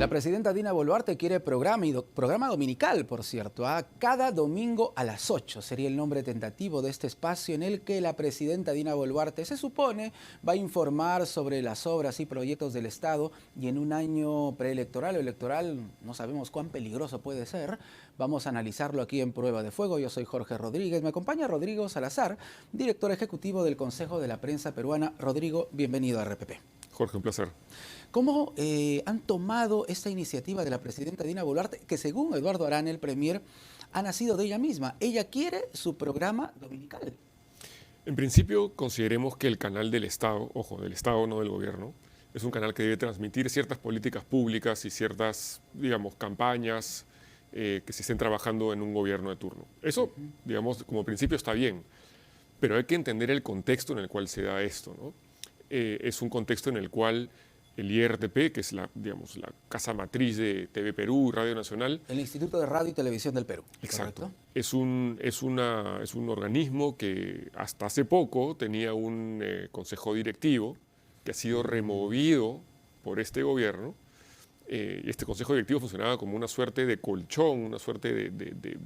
La presidenta Dina Boluarte quiere programa dominical, por cierto. Cada domingo a las 8 sería el nombre tentativo de este espacio en el que la presidenta Dina Boluarte, se supone, va a informar sobre las obras y proyectos del Estado, y en un año preelectoral o electoral, no sabemos cuán peligroso puede ser. Vamos a analizarlo aquí en Prueba de Fuego. Yo soy Jorge Rodríguez. Me acompaña Rodrigo Salazar, director ejecutivo del Consejo de la Prensa Peruana. Rodrigo, bienvenido a RPP. Jorge, un placer. ¿Cómo han tomado esta iniciativa de la presidenta Dina Boluarte, que según Eduardo Arana, el premier, ha nacido de ella misma? Ella quiere su programa dominical. En principio, consideremos que el canal del Estado, ojo, del Estado, no del gobierno, es un canal que debe transmitir ciertas políticas públicas y ciertas, digamos, campañas que se estén trabajando en un gobierno de turno. Eso, digamos, como principio está bien, pero hay que entender el contexto en el cual se da esto, ¿no? Es un contexto en el cual el IRTP, que es la casa matriz de TV Perú, Radio Nacional. El Instituto de Radio y Televisión del Perú. Exacto. Es un organismo que hasta hace poco tenía un consejo directivo que ha sido removido por este gobierno. Y este consejo directivo funcionaba como una suerte de colchón, una suerte de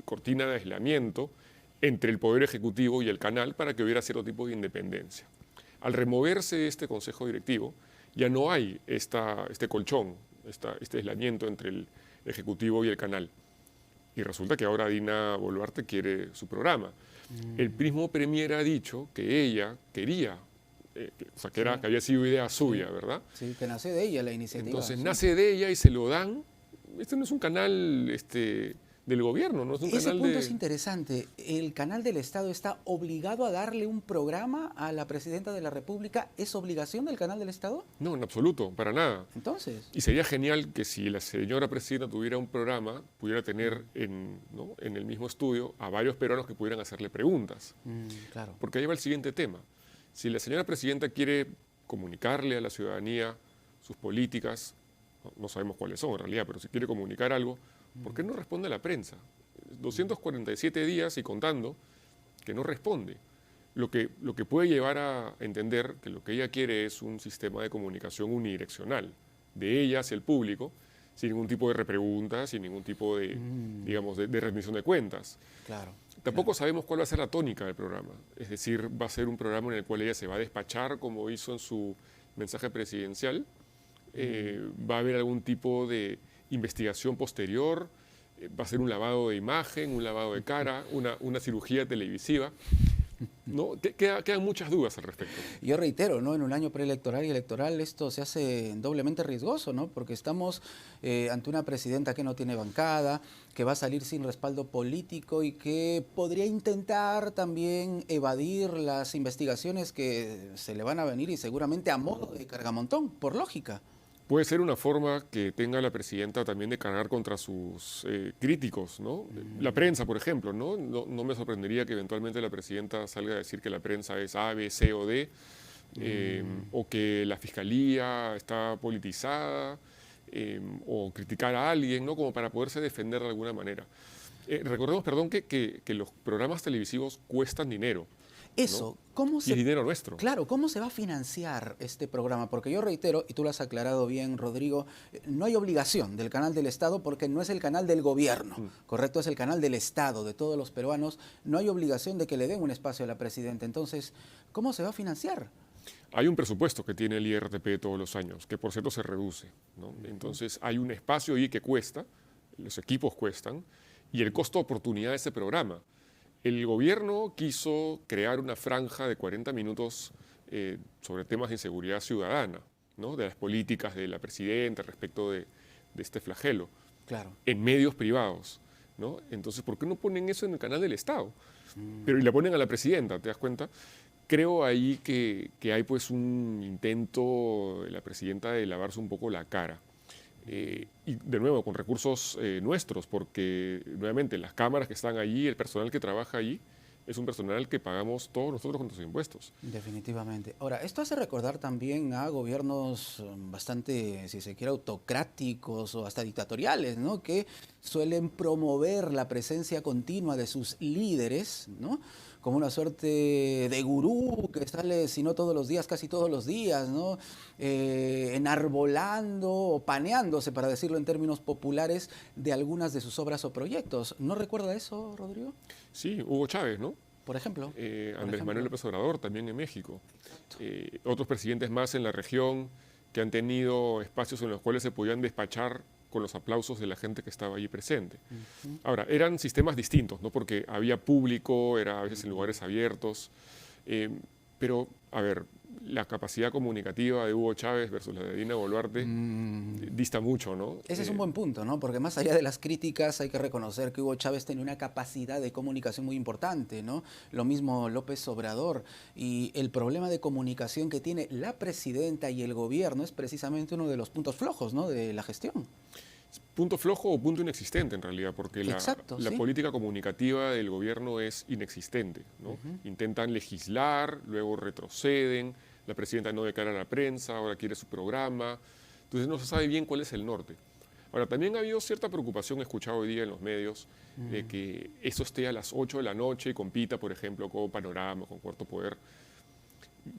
cortina de aislamiento entre el Poder Ejecutivo y el canal para que hubiera cierto tipo de independencia. Al removerse este consejo directivo, ya no hay este colchón, este aislamiento entre el Ejecutivo y el canal. Y resulta que ahora Dina Boluarte quiere su programa. El mismo premier ha dicho que ella quería, que había sido idea suya, ¿verdad? Sí, que nace de ella la iniciativa. Entonces nace de ella y se lo dan. Este no es un canal del gobierno, no es un Ese canal punto es interesante. ¿El canal del Estado está obligado a darle un programa a la presidenta de la República? ¿Es obligación del canal del Estado? No, en absoluto, para nada. Entonces. Y sería genial que si la señora presidenta tuviera un programa, pudiera tener en el mismo estudio a varios peruanos que pudieran hacerle preguntas. Claro. Porque ahí va el siguiente tema. Si la señora presidenta quiere comunicarle a la ciudadanía sus políticas, no sabemos cuáles son en realidad, pero si quiere comunicar algo, ¿por qué no responde a la prensa? 247 días y contando que no responde. Lo que puede llevar a entender que lo que ella quiere es un sistema de comunicación unidireccional, de ella hacia el público, sin ningún tipo de repreguntas, sin ningún tipo de, de rendición de cuentas. Claro. Tampoco sabemos cuál va a ser la tónica del programa. Es decir, va a ser un programa en el cual ella se va a despachar, como hizo en su mensaje presidencial. Va a haber algún tipo de investigación posterior, va a ser un lavado de imagen, un lavado de cara, una cirugía televisiva. ¿No? Quedan muchas dudas al respecto. Yo reitero, ¿no? En un año preelectoral y electoral esto se hace doblemente riesgoso, ¿no? Porque estamos ante una presidenta que no tiene bancada, que va a salir sin respaldo político y que podría intentar también evadir las investigaciones que se le van a venir, y seguramente a modo de cargamontón, por lógica. Puede ser una forma que tenga la presidenta también de cargar contra sus críticos, ¿no? La prensa, por ejemplo, ¿no? No me sorprendería que eventualmente la presidenta salga a decir que la prensa es A, B, C o D, o que la fiscalía está politizada, o criticar a alguien, ¿no? Como para poderse defender de alguna manera. Recordemos, perdón, que los programas televisivos cuestan dinero. Eso, ¿no? ¿cómo Y es dinero nuestro. Claro, ¿cómo se va a financiar este programa? Porque yo reitero, y tú lo has aclarado bien, Rodrigo, no hay obligación del canal del Estado porque no es el canal del gobierno, ¿correcto? Es el canal del Estado, de todos los peruanos. No hay obligación de que le den un espacio a la presidenta. Entonces, ¿cómo se va a financiar? Hay un presupuesto que tiene el IRTP todos los años, que por cierto se reduce, ¿no? Entonces hay un espacio ahí que cuesta, los equipos cuestan, y el costo de oportunidad de ese programa. El gobierno quiso crear una franja de 40 minutos sobre temas de inseguridad ciudadana, ¿no? De las políticas de la presidenta respecto de este flagelo, claro, en medios privados, ¿no? Entonces, ¿por qué no ponen eso en el canal del Estado? Pero y la ponen a la presidenta, ¿te das cuenta? Creo ahí que hay pues un intento de la presidenta de lavarse un poco la cara. Y de nuevo con recursos nuestros, porque nuevamente las cámaras que están allí, el personal que trabaja allí, es un personal que pagamos todos nosotros con nuestros impuestos. Definitivamente. Ahora, esto hace recordar también a gobiernos bastante, si se quiere, autocráticos o hasta dictatoriales, ¿no? Que suelen promover la presencia continua de sus líderes, ¿no? como una suerte de gurú que sale, si no todos los días, casi todos los días, ¿no? Enarbolando o paneándose, para decirlo en términos populares, de algunas de sus obras o proyectos. ¿No recuerda eso, Rodrigo? Sí, Hugo Chávez, ¿no? Por ejemplo. Andrés Manuel López Obrador, también en México. Otros presidentes más en la región que han tenido espacios en los cuales se podían despachar con los aplausos de la gente que estaba allí presente. Ahora, eran sistemas distintos, ¿no? Porque había público, era a veces en lugares abiertos, pero, a ver, la capacidad comunicativa de Hugo Chávez versus la de Dina Boluarte dista mucho, ¿no? Ese es un buen punto, ¿no? Porque más allá de las críticas hay que reconocer que Hugo Chávez tenía una capacidad de comunicación muy importante, ¿no? Lo mismo López Obrador. Y el problema de comunicación que tiene la presidenta y el gobierno es precisamente uno de los puntos flojos, ¿no? De la gestión. Punto flojo o punto inexistente en realidad, porque la sí. política comunicativa del gobierno es inexistente, ¿no? Intentan legislar, luego retroceden, la presidenta no declara a la prensa, ahora quiere su programa, entonces no se sabe bien cuál es el norte. Ahora, también ha habido cierta preocupación, he escuchado hoy día en los medios, de que eso esté a las 8 de la noche y compita, por ejemplo, con Panorama, con Cuarto Poder.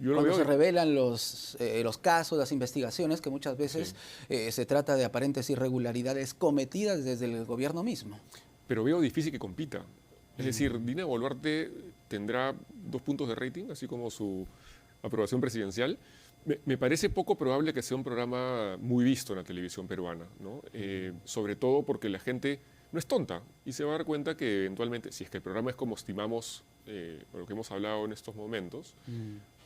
Cuando se revelan los casos, las investigaciones, que muchas veces se trata de aparentes irregularidades cometidas desde el gobierno mismo. Pero veo difícil que compita. Es decir, Dina Boluarte tendrá 2 puntos de rating, así como su aprobación presidencial. Me parece poco probable que sea un programa muy visto en la televisión peruana, ¿no? Sobre todo porque la gente no es tonta y se va a dar cuenta que eventualmente, si es que el programa es como estimamos, por lo que hemos hablado en estos momentos,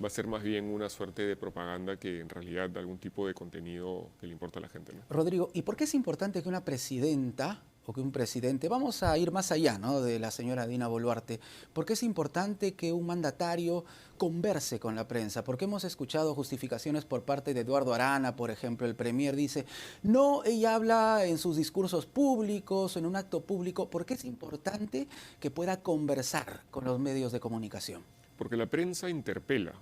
va a ser más bien una suerte de propaganda que en realidad algún tipo de contenido que le importa a la gente, ¿no? Rodrigo, ¿y por qué es importante que una presidenta o que un presidente, vamos a ir más allá, ¿no?, de la señora Dina Boluarte, por qué es importante que un mandatario converse con la prensa? Porque hemos escuchado justificaciones por parte de Eduardo Arana, por ejemplo, el premier dice, no, ella habla en sus discursos públicos, en un acto público. ¿Por qué es importante que pueda conversar con los medios de comunicación? Porque la prensa interpela,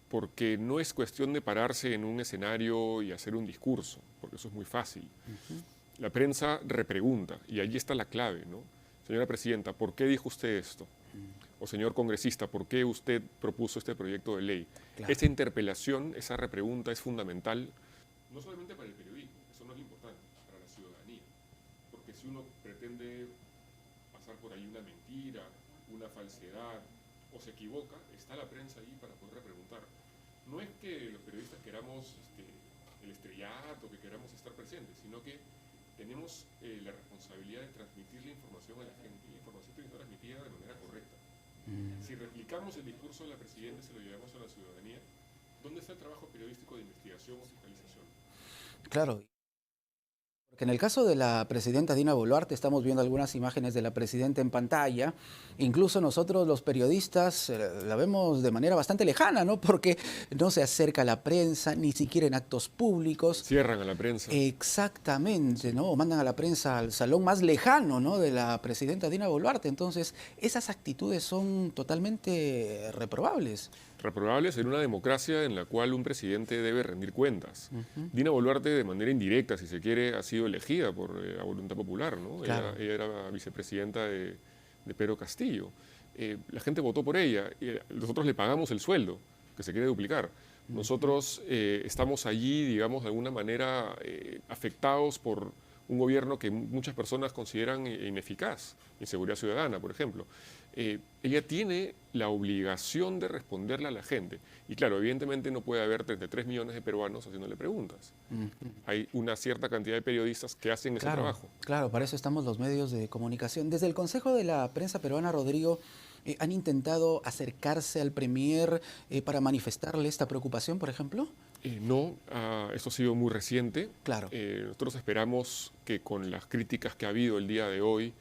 porque no es cuestión de pararse en un escenario y hacer un discurso, porque eso es muy fácil. La prensa repregunta, y allí está la clave, ¿no? Señora presidenta, ¿por qué dijo usted esto? O señor congresista, ¿por qué usted propuso este proyecto de ley? Claro. Esa interpelación, esa repregunta es fundamental, no solamente para el periodismo, eso no es importante, para la ciudadanía. Porque si uno pretende pasar por ahí una mentira, una falsedad, o se equivoca, está la prensa ahí para poder repreguntar. No es que los periodistas queramos el estrellato, que queramos estar presentes, sino que tenemos la responsabilidad de transmitir la información a la gente, y la información tiene que ser transmitida de manera correcta. Si replicamos el discurso de la presidenta y se lo llevamos a la ciudadanía, ¿dónde está el trabajo periodístico de investigación o fiscalización? Claro. Porque en el caso de la presidenta Dina Boluarte, estamos viendo algunas imágenes de la presidenta en pantalla, incluso nosotros los periodistas la vemos de manera bastante lejana, ¿no? Porque no se acerca a la prensa, ni siquiera en actos públicos. Cierran a la prensa. Exactamente, ¿no? O mandan a la prensa al salón más lejano, ¿no?, de la presidenta Dina Boluarte. Entonces, esas actitudes son totalmente reprobables. Reprobables en una democracia en la cual un presidente debe rendir cuentas. Dina Boluarte, de manera indirecta, si se quiere, ha sido elegida por la voluntad popular, ¿no? Claro. Ella era vicepresidenta de Pedro Castillo. La gente votó por ella. Nosotros le pagamos el sueldo, que se quiere duplicar. Nosotros estamos allí, digamos, de alguna manera afectados por un gobierno que muchas personas consideran ineficaz, inseguridad ciudadana, por ejemplo. Ella tiene la obligación de responderle a la gente. Y claro, evidentemente no puede haber 33 millones de peruanos haciéndole preguntas. Hay una cierta cantidad de periodistas que hacen ese trabajo. Claro, para eso estamos los medios de comunicación. Desde el Consejo de la Prensa Peruana, Rodrigo, ¿han intentado acercarse al premier para manifestarle esta preocupación, por ejemplo? No, esto ha sido muy reciente. Claro. Nosotros esperamos que con las críticas que ha habido el día de hoy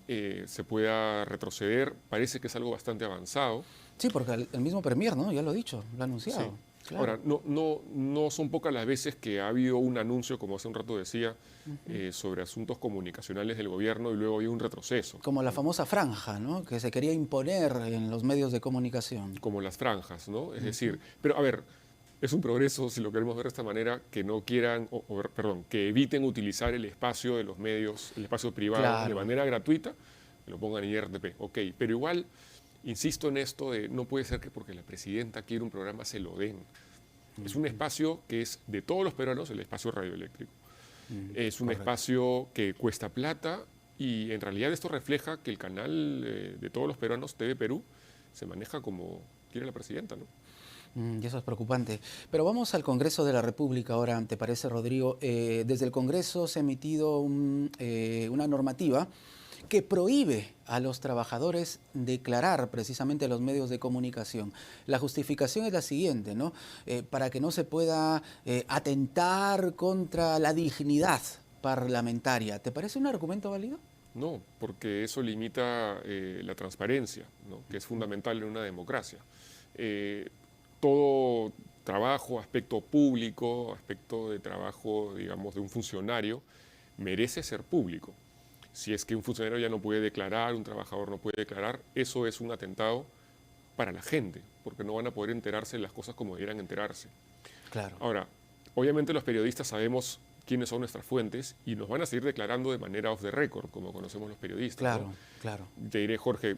se pueda retroceder. Parece que es algo bastante avanzado. Sí, porque el mismo premier, ¿no?, ya lo ha dicho, lo ha anunciado. Sí. Claro. Ahora, no son pocas las veces que ha habido un anuncio, como hace un rato decía, sobre asuntos comunicacionales del gobierno y luego había un retroceso. Como la famosa franja, ¿no?, que se quería imponer en los medios de comunicación. Como las franjas, ¿no? Es decir, pero a ver, es un progreso, si lo queremos ver de esta manera, que no quieran, perdón, que eviten utilizar el espacio de los medios, el espacio privado, de manera gratuita, que lo pongan en IRTP. Ok, pero igual insisto en esto de no puede ser que porque la presidenta quiere un programa se lo den. Es un espacio que es de todos los peruanos, el espacio radioeléctrico. Es un Correcto. espacio que cuesta plata y en realidad esto refleja que el canal de todos los peruanos, TV Perú, se maneja como quiere la presidenta, ¿no? Y eso es preocupante. Pero vamos al Congreso de la República ahora, ¿te parece, Rodrigo? Desde el Congreso se ha emitido una normativa que prohíbe a los trabajadores declarar precisamente a los medios de comunicación. La justificación es la siguiente, ¿no? Para que no se pueda atentar contra la dignidad parlamentaria. ¿Te parece un argumento válido? No, porque eso limita la transparencia, ¿no? Que es fundamental en una democracia. Todo trabajo, aspecto público, aspecto de trabajo, digamos, de un funcionario, merece ser público. Si es que un funcionario ya no puede declarar, un trabajador no puede declarar, eso es un atentado para la gente, porque no van a poder enterarse de las cosas como debieran enterarse. Claro. Ahora, obviamente los periodistas sabemos quiénes son nuestras fuentes y nos van a seguir declarando de manera off the record, como conocemos los periodistas. Claro, ¿no? claro. Te diré, Jorge,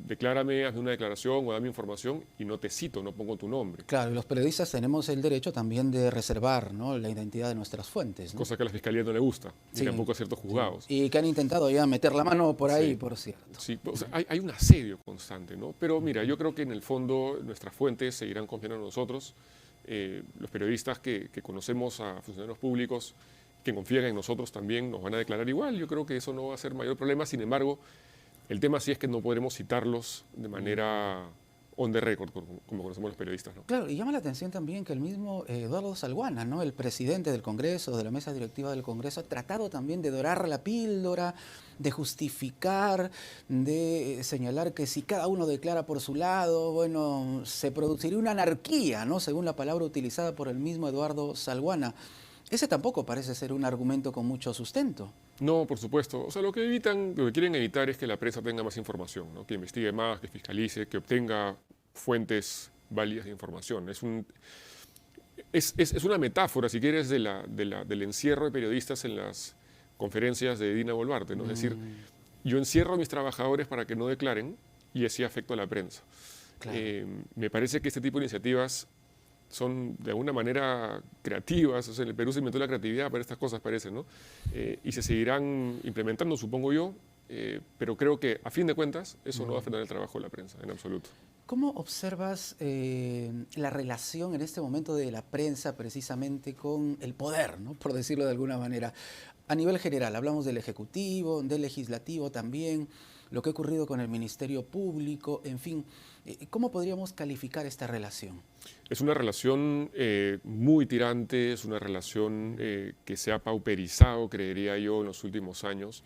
declárame, hazme una declaración o dame información y no te cito, no pongo tu nombre. Claro, y los periodistas tenemos el derecho también de reservar, ¿no?, la identidad de nuestras fuentes, ¿no? Cosa que a la Fiscalía no le gusta, Sí, y tampoco a ciertos juzgados. sí. Y que han intentado ya meter la mano por ahí, Sí. por cierto. Sí, o sea, hay un asedio constante, ¿no? Pero mira, yo creo que en el fondo nuestras fuentes seguirán confiando en nosotros. Los periodistas que conocemos a funcionarios públicos, que confían en nosotros también, nos van a declarar igual. Yo creo que eso no va a ser mayor problema. Sin embargo, el tema sí es que no podremos citarlos de manera on the record, como conocemos los periodistas, ¿no? Claro, y llama la atención también que el mismo Eduardo Salguana, ¿no?, el presidente del Congreso, de la mesa directiva del Congreso, ha tratado también de dorar la píldora, de justificar, de señalar que si cada uno declara por su lado, bueno, se produciría una anarquía, ¿no?, según la palabra utilizada por el mismo Eduardo Salguana. Ese tampoco parece ser un argumento con mucho sustento. No, por supuesto. O sea, lo que quieren evitar es que la prensa tenga más información, ¿no? Que investigue más, que fiscalice, que obtenga fuentes válidas de información. Es una metáfora, si quieres, del encierro de periodistas en las conferencias de Dina Boluarte, ¿no? Es decir, yo encierro a mis trabajadores para que no declaren y así afecto a la prensa. Claro. Me parece que este tipo de iniciativas son de alguna manera creativas. O sea, en el Perú se inventó la creatividad para estas cosas, parece, ¿no? Y se seguirán implementando, supongo yo, pero creo que, a fin de cuentas, eso no va a frenar el trabajo de la prensa, en absoluto. ¿Cómo observas la relación en este momento de la prensa precisamente con el poder, ¿no?, por decirlo de alguna manera? A nivel general, hablamos del Ejecutivo, del Legislativo también, lo que ha ocurrido con el Ministerio Público, en fin. ¿Cómo podríamos calificar esta relación? Es una relación muy tirante, es una relación que se ha pauperizado, creería yo, en los últimos años.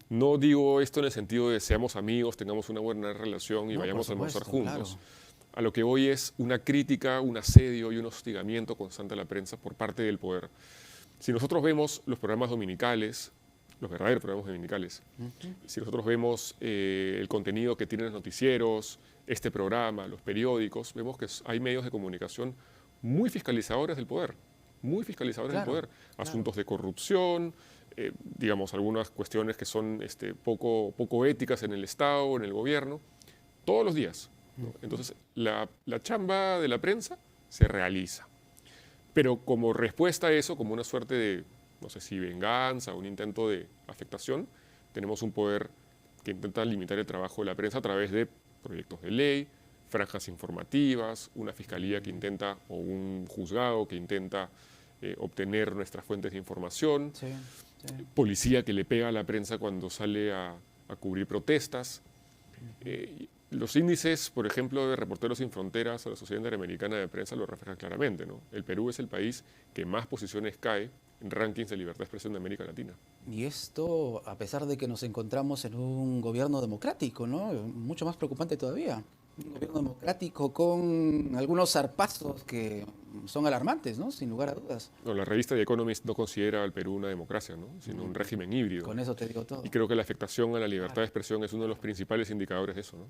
No digo esto en el sentido de seamos amigos, tengamos una buena relación y No, vayamos a por almorzar supuesto, juntos. claro. A lo que voy es una crítica, un asedio y un hostigamiento constante a la prensa por parte del poder. Si nosotros vemos los programas dominicales, los verdaderos programas dominicales, si nosotros vemos el contenido que tienen los noticieros, este programa, los periódicos, vemos que hay medios de comunicación muy fiscalizadores del poder, muy fiscalizadores del poder. Asuntos de corrupción, digamos, algunas cuestiones que son poco éticas en el Estado, en el gobierno, todos los días, ¿no? Entonces, la chamba de la prensa se realiza. Pero como respuesta a eso, como una suerte de, no sé si venganza o un intento de afectación, tenemos un poder que intenta limitar el trabajo de la prensa a través de proyectos de ley, franjas informativas, una fiscalía que intenta, o un juzgado que intenta obtener nuestras fuentes de información, Sí, sí. policía que le pega a la prensa cuando sale a cubrir protestas. Los índices, por ejemplo, de Reporteros Sin Fronteras o la Sociedad Interamericana de Prensa lo reflejan claramente, ¿no? El Perú es el país que más posiciones cae en rankings de libertad de expresión de América Latina. Y esto, a pesar de que nos encontramos en un gobierno democrático, ¿no?, mucho más preocupante todavía. Un gobierno democrático con algunos zarpazos que son alarmantes, ¿no?, sin lugar a dudas. No, la revista The Economist no considera al Perú una democracia, ¿no?, sino un régimen híbrido. Con eso te digo todo. Y creo que la afectación a la libertad de expresión es uno de los principales indicadores de eso, ¿no?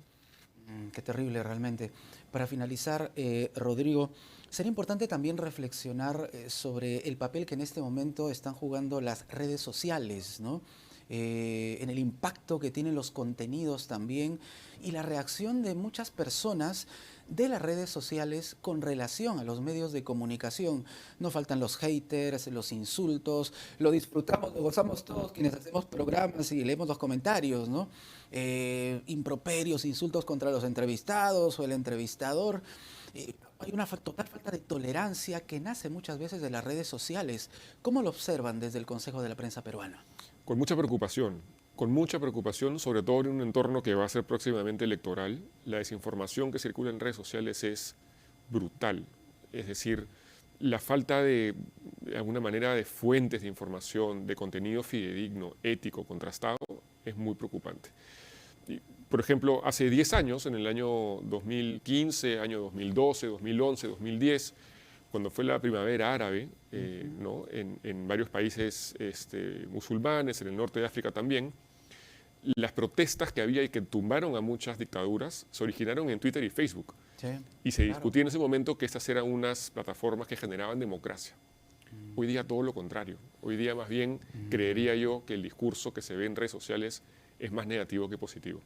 Qué terrible realmente. Para finalizar, Rodrigo, sería importante también reflexionar sobre el papel que en este momento están jugando las redes sociales, ¿no?, en el impacto que tienen los contenidos también y la reacción de muchas personas de las redes sociales con relación a los medios de comunicación. No faltan los haters, los insultos, lo disfrutamos, lo gozamos todos quienes hacemos programas y leemos los comentarios, ¿no? Improperios, insultos contra los entrevistados o el entrevistador. Hay una total falta de tolerancia que nace muchas veces de las redes sociales. ¿Cómo lo observan desde el Consejo de la Prensa Peruana? Con mucha preocupación, sobre todo en un entorno que va a ser próximamente electoral. La desinformación que circula en redes sociales es brutal. Es decir, la falta de alguna manera, de fuentes de información, de contenido fidedigno, ético, contrastado, es muy preocupante. Y, por ejemplo, hace 10 años, en el año 2015, año 2012, 2011, 2010, cuando fue la primavera árabe, ¿no? en varios países musulmanes, en el norte de África también, las protestas que había y que tumbaron a muchas dictaduras se originaron en Twitter y Facebook. Sí, Y se claro. discutía en ese momento que estas eran unas plataformas que generaban democracia. Hoy día todo lo contrario. Hoy día más bien creería yo que el discurso que se ve en redes sociales es más negativo que positivo.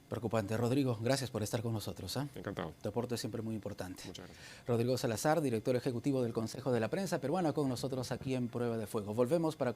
Preocupante. Rodrigo, gracias por estar con nosotros. Encantado. Tu aporte es siempre muy importante. Muchas gracias. Rodrigo Salazar, director ejecutivo del Consejo de la Prensa Peruana, con nosotros aquí en Prueba de Fuego. Volvemos para